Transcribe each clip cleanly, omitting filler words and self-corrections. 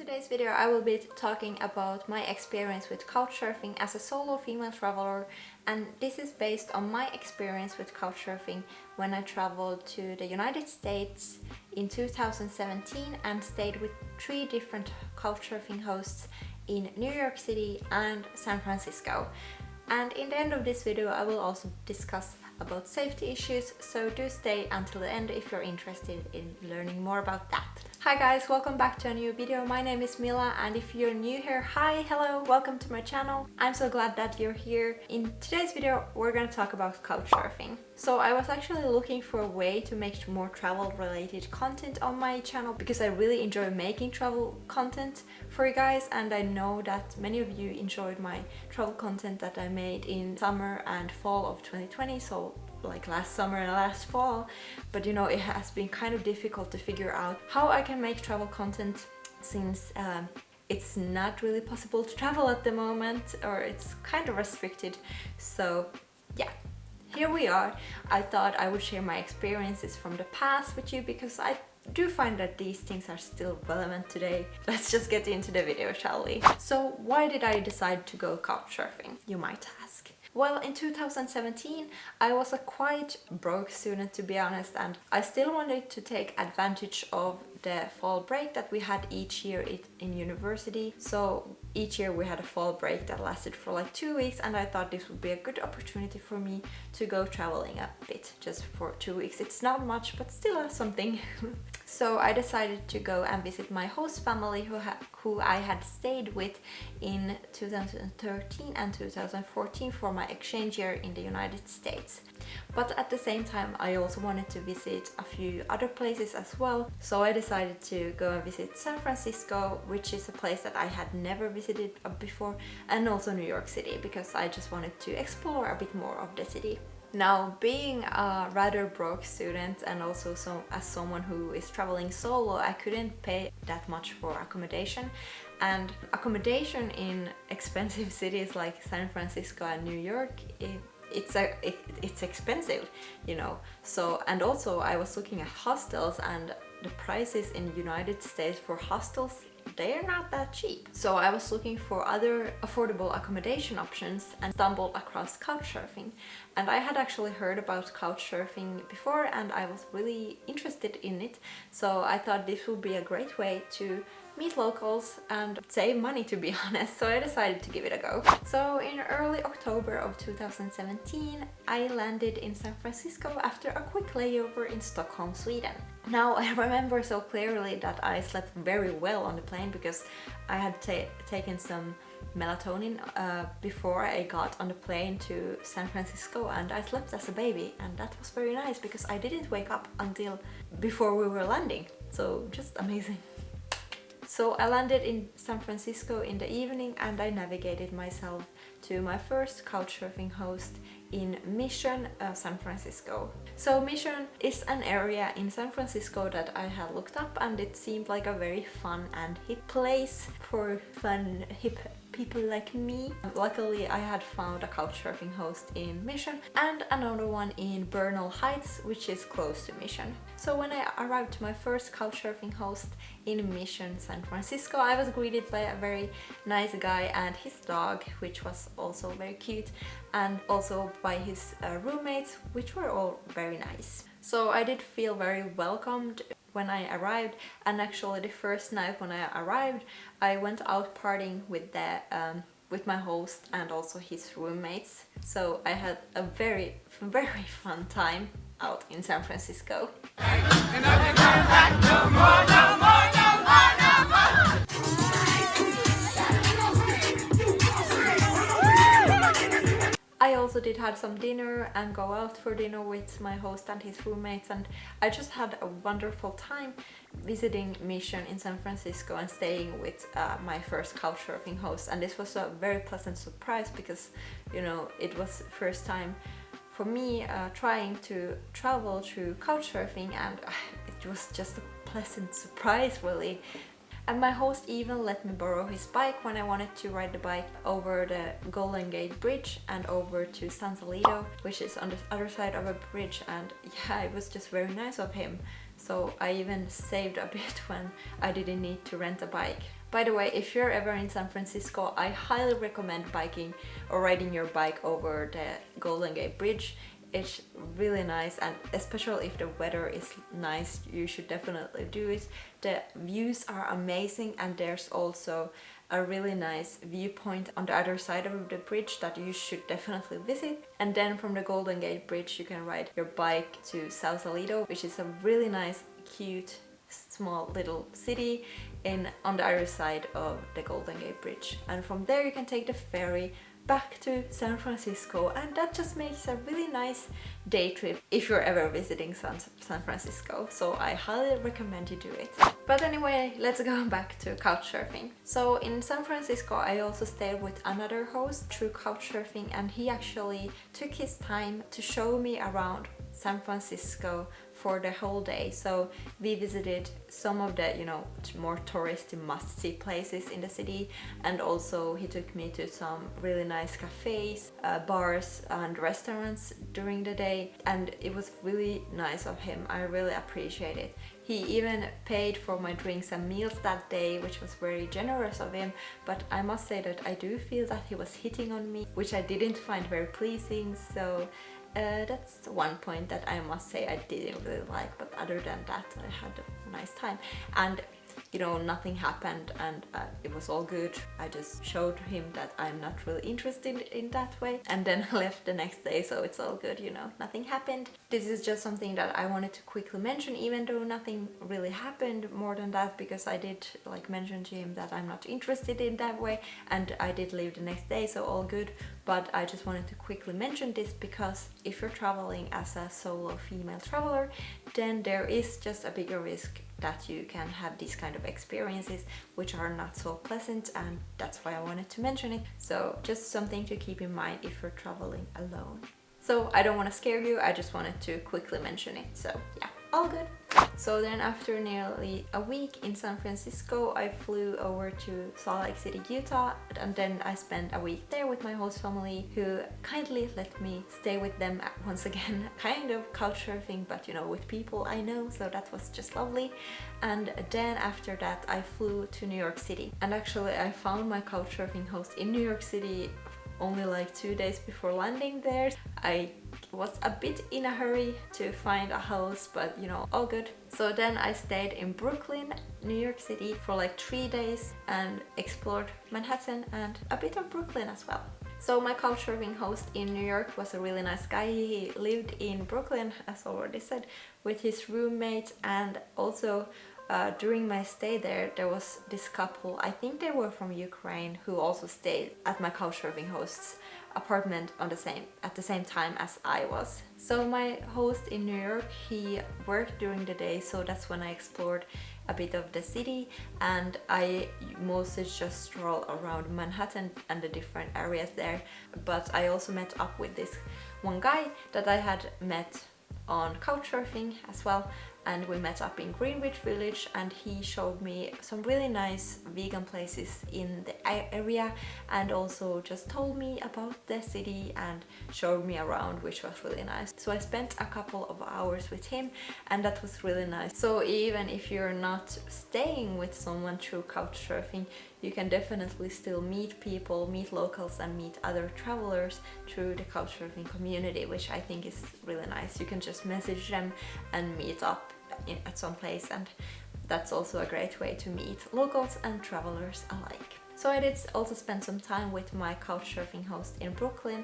today's video I will be talking about my experience with couchsurfing as a solo female traveler, and this is based on my experience with couchsurfing when I traveled to the United States in 2017 and stayed with 3 different couchsurfing hosts in New York City and San Francisco. And in the end of this video I will also discuss about safety issues, so do stay until the end if you're interested in learning more about that. Hi guys, welcome back to a new video. My name is Mila, and if you're new here, hi, hello, welcome to my channel. I'm so glad that you're here. In today's video we're gonna talk about couchsurfing. So I was actually looking for a way to make more travel related content on my channel because I really enjoy making travel content for you guys, and I know that many of you enjoyed my travel content that I made in summer and fall of 2020, so like last summer and last fall. But you know, it has been kind of difficult to figure out how I can make travel content since it's not really possible to travel at the moment, or it's kind of restricted. So yeah, here we are. I thought I would share my experiences from the past with you because I do find that these things are still relevant today. Let's just get into the video, shall we? So why did I decide to go couchsurfing, you might ask? Well, in 2017 I was a quite broke student, to be honest, and I still wanted to take advantage of the fall break that we had each year in university. So each year we had a fall break that lasted for like 2 weeks, and I thought this would be a good opportunity for me to go traveling a bit just for 2 weeks. It's not much, but still something. So I decided to go and visit my host family who I had stayed with in 2013 and 2014 for my exchange year in the United States. But at the same time I also wanted to visit a few other places as well. So I decided to go and visit San Francisco, which is a place that I had never visited before, and also New York City because I just wanted to explore a bit more of the city. Now, being a rather broke student and also as someone who is traveling solo, I couldn't pay that much for accommodation, and accommodation in expensive cities like San Francisco and New York, it's expensive, you know. So, and also I was looking at hostels, and the prices in the United States for hostels, they're not that cheap. So I was looking for other affordable accommodation options and stumbled across couchsurfing. And I had actually heard about couchsurfing before, and I was really interested in it. So I thought this would be a great way to meet locals and save money, to be honest. So I decided to give it a go. So in early October of 2017 I landed in San Francisco after a quick layover in Stockholm, Sweden. Now I remember so clearly that I slept very well on the plane because I had taken some melatonin before I got on the plane to San Francisco, and I slept as a baby, and that was very nice because I didn't wake up until before we were landing. So just amazing. So I landed in San Francisco in the evening, and I navigated myself to my first couchsurfing host in Mission, San Francisco. So Mission is an area in San Francisco that I had looked up, and it seemed like a very fun and hip place for fun, hip people like me. Luckily I had found a couchsurfing host in Mission and another one in Bernal Heights, which is close to Mission. So when I arrived to my first couchsurfing host in Mission, San Francisco, I was greeted by a very nice guy and his dog, which was also very cute, and also by his roommates, which were all very nice. So I did feel very welcomed when I arrived, and actually the first night when I arrived I went out partying with my host and also his roommates. So I had a very fun time out in San Francisco. I also did have some dinner and go out for dinner with my host and his roommates, and I just had a wonderful time visiting Mission in San Francisco and staying with my first couchsurfing host. And this was a very pleasant surprise because, you know, it was the first time for me trying to travel through couchsurfing, and it was just a pleasant surprise, really. And my host even let me borrow his bike when I wanted to ride the bike over the Golden Gate Bridge and over to Sausalito, which is on the other side of a bridge. And yeah, it was just very nice of him. so I even saved a bit when I didn't need to rent a bike. By the way, if you're ever in San Francisco, I highly recommend biking or riding your bike over the Golden Gate Bridge. It's really nice, and especially if the weather is nice, you should definitely do it. The views are amazing, and there's also a really nice viewpoint on the other side of the bridge that you should definitely visit. And then from the Golden Gate Bridge you can ride your bike to Sausalito, which is a really nice, cute, small little city on the other side of the Golden Gate Bridge. And from there you can take the ferry back to San Francisco, and that just makes a really nice day trip if you're ever visiting San Francisco. So I highly recommend you do it. But anyway, let's go back to couchsurfing. So in San Francisco I also stayed with another host through couchsurfing, and he actually took his time to show me around San Francisco for the whole day. So we visited some of the, more touristy must-see places in the city, and also he took me to some really nice cafes, bars and restaurants during the day, and it was really nice of him. I really appreciate it. He even paid for my drinks and meals that day, which was very generous of him, but I must say that I do feel that he was hitting on me, which I didn't find very pleasing. So that's one point that I must say I didn't really like, but other than that I had a nice time, and nothing happened, and it was all good. I just showed him that I'm not really interested in that way, and then I left the next day, so it's all good, nothing happened. This is just something that I wanted to quickly mention, even though nothing really happened more than that, because I did mention to him that I'm not interested in that way, and I did leave the next day, so all good. But I just wanted to quickly mention this because if you're traveling as a solo female traveler, then there is just a bigger risk that you can have these kind of experiences which are not so pleasant, and that's why I wanted to mention it. So just something to keep in mind if you're traveling alone. So I don't want to scare you, I just wanted to quickly mention it. So yeah, all good. So then after nearly a week in San Francisco, I flew over to Salt Lake City, Utah, and then I spent a week there with my host family, who kindly let me stay with them once again, kind of couchsurfing, but with people I know, so that was just lovely. And then after that I flew to New York City, and actually I found my couchsurfing host in New York City only 2 days before landing there. I was a bit in a hurry to find a house, but all good. So then I stayed in Brooklyn, New York City for 3 days and explored Manhattan and a bit of Brooklyn as well. So my couchsurfing host in New York was a really nice guy. He lived in Brooklyn, as already said, with his roommate, and also during my stay there was this couple, I think they were from Ukraine, who also stayed at my couchsurfing host's apartment at the same time as I was. So my host in New York, he worked during the day, so that's when I explored a bit of the city, and I mostly just strolled around Manhattan and the different areas there. But I also met up with this one guy that I had met on couchsurfing as well, and we met up in Greenwich Village, and he showed me some really nice vegan places in the area, and also just told me about the city and showed me around, which was really nice. So I spent a couple of hours with him, and that was really nice. So even if you're not staying with someone through couchsurfing, you can definitely still meet people, meet locals, and meet other travelers through the couchsurfing community, which I think is really nice. You can just message them and meet up at some place, and that's also a great way to meet locals and travelers alike. So I did also spend some time with my couchsurfing host in Brooklyn.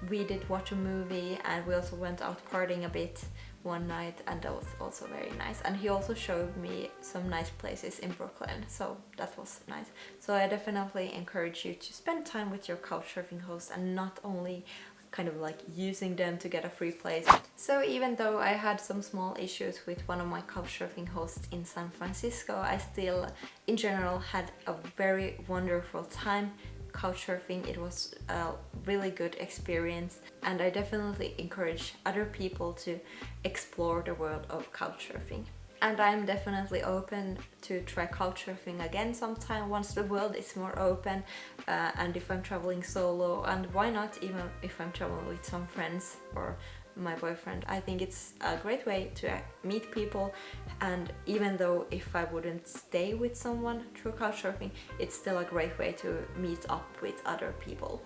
We did watch a movie, and we also went out partying a bit one night, and that was also very nice. And he also showed me some nice places in Brooklyn, so that was nice. So I definitely encourage you to spend time with your couchsurfing host and not only kind of using them to get a free place. So even though I had some small issues with one of my couchsurfing hosts in San Francisco, I still in general had a very wonderful time couchsurfing. It was a really good experience, and I definitely encourage other people to explore the world of couchsurfing. And I'm definitely open to try couchsurfing again sometime once the world is more open, and if I'm traveling solo, and why not even if I'm traveling with some friends or my boyfriend. I think it's a great way to meet people, and even though if I wouldn't stay with someone through couchsurfing, it's still a great way to meet up with other people.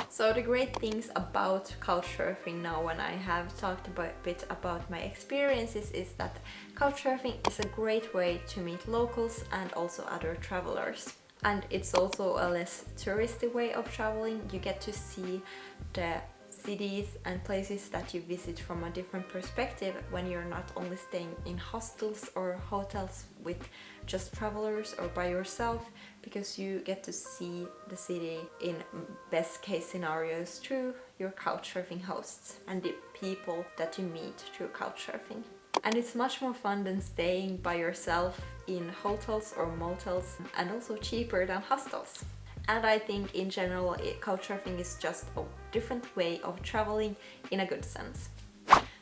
So the great things about couchsurfing now, when I have talked a bit about my experiences, is that couchsurfing is a great way to meet locals and also other travelers. And it's also a less touristy way of traveling. You get to see the cities and places that you visit from a different perspective when you're not only staying in hostels or hotels with just travelers or by yourself, because you get to see the city in best case scenarios through your couchsurfing hosts and the people that you meet through couchsurfing. And it's much more fun than staying by yourself in hotels or motels, and also cheaper than hostels. And I think in general, couchsurfing is just a different way of traveling in a good sense.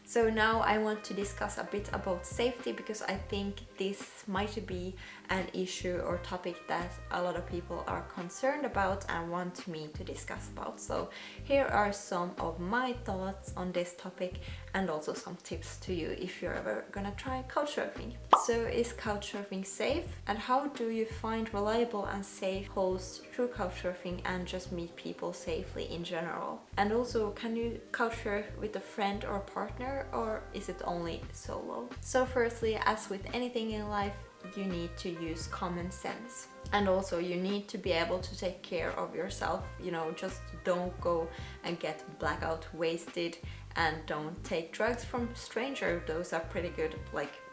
So now I want to discuss a bit about safety, because I think this might be an issue or topic that a lot of people are concerned about and want me to discuss about. So here are some of my thoughts on this topic, and also some tips to you if you're ever gonna try couchsurfing. So is couchsurfing safe? And how do you find reliable and safe hosts through couchsurfing and just meet people safely in general? And also, can you couchsurf with a friend or partner, or is it only solo? So firstly, as with anything in life, you need to use common sense. And also you need to be able to take care of yourself. You know, just don't go and get blackout wasted, and don't take drugs from strangers. Those are pretty good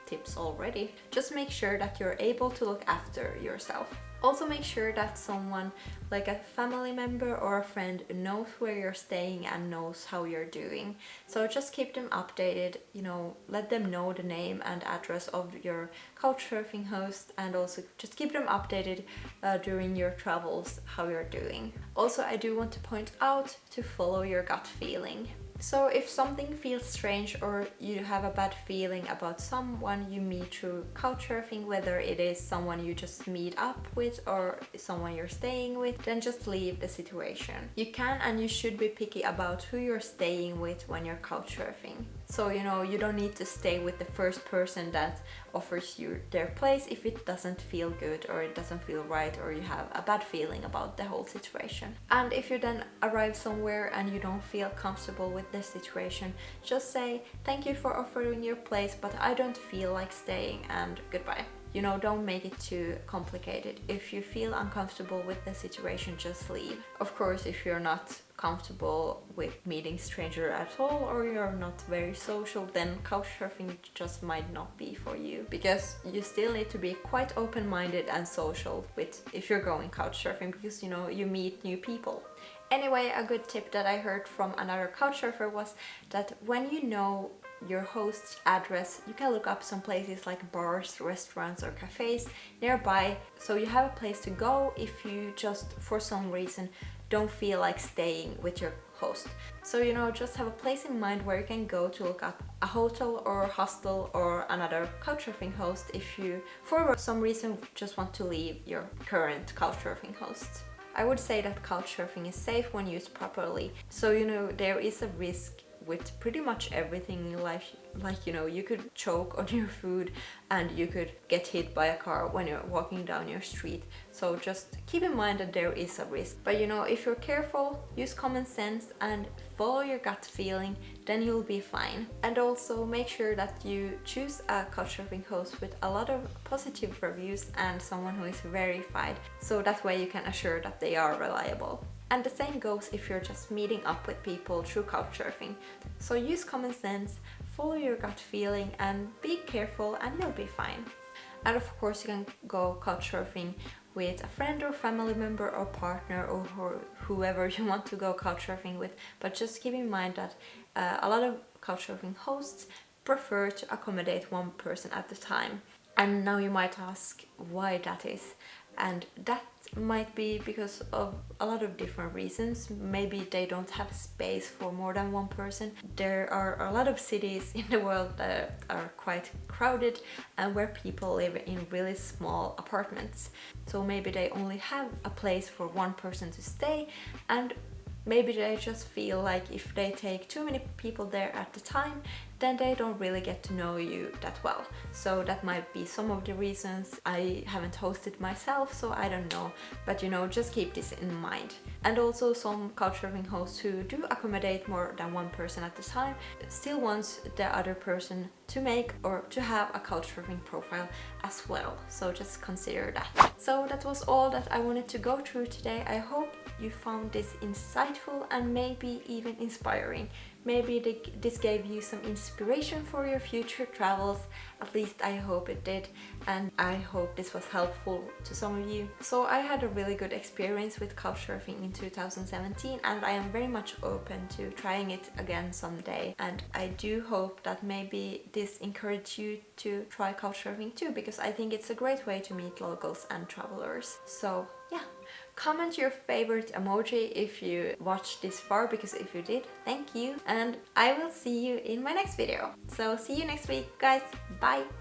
tips already. Just make sure that you're able to look after yourself. Also make sure that someone, like a family member or a friend, knows where you're staying and knows how you're doing. So just keep them updated, you know, let them know the name and address of your couchsurfing host, and also just keep them updated during your travels, how you're doing. Also, I do want to point out to follow your gut feeling. So if something feels strange, or you have a bad feeling about someone you meet through couchsurfing, whether it is someone you just meet up with or someone you're staying with, then just leave the situation. You can and you should be picky about who you're staying with when you're couchsurfing. So, you know, you don't need to stay with the first person that offers you their place if it doesn't feel good, or it doesn't feel right, or you have a bad feeling about the whole situation. And if you then arrive somewhere and you don't feel comfortable with the situation, just say, thank you for offering your place, but I don't feel like staying, and goodbye. You know, don't make it too complicated. If you feel uncomfortable with the situation, just leave. Of course, if you're not comfortable with meeting strangers at all, or you're not very social, then couchsurfing just might not be for you, because you still need to be quite open-minded and social with if you're going couchsurfing, because, you know, you meet new people. Anyway, a good tip that I heard from another couchsurfer was that when you know your host's address, you can look up some places like bars, restaurants or cafes nearby, so you have a place to go if you just for some reason don't feel like staying with your host. So, you know, just have a place in mind where you can go to look up a hotel or a hostel or another couchsurfing host if you for some reason just want to leave your current couchsurfing host. I would say that couchsurfing is safe when used properly. So, you know, there is a risk with pretty much everything in life. Like, you know, you could choke on your food and you could get hit by a car when you're walking down your street. So just keep in mind that there is a risk. But, you know, if you're careful, use common sense and follow your gut feeling, then you'll be fine. And also make sure that you choose a couchsurfing host with a lot of positive reviews and someone who is verified, so that way you can assure that they are reliable. And the same goes if you're just meeting up with people through couchsurfing. So use common sense, follow your gut feeling, and be careful, and you'll be fine. And of course, you can go couchsurfing with a friend or family member or partner or whoever you want to go couchsurfing with. But just keep in mind that a lot of couchsurfing hosts prefer to accommodate one person at a time. And now you might ask why that is. And that might be because of a lot of different reasons. Maybe they don't have space for more than one person. There are a lot of cities in the world that are quite crowded and where people live in really small apartments. So maybe they only have a place for one person to stay, and maybe they just feel like if they take too many people there at the time, then they don't really get to know you that well. So that might be some of the reasons I haven't hosted myself, so I don't know. But you know, just keep this in mind. And also some couchsurfing hosts who do accommodate more than one person at a time still wants the other person to make or to have a couchsurfing profile as well. So just consider that. So that was all that I wanted to go through today. I hope you found this insightful and maybe even inspiring. Maybe this gave you some inspiration for your future travels. At least I hope it did, and I hope this was helpful to some of you. So I had a really good experience with couchsurfing in 2017, and I am very much open to trying it again someday. And I do hope that maybe this encouraged you to try couchsurfing too, because I think it's a great way to meet locals and travelers. So yeah. Comment your favorite emoji if you watched this far, because if you did, thank you. And I will see you in my next video. So see you next week, guys. Bye!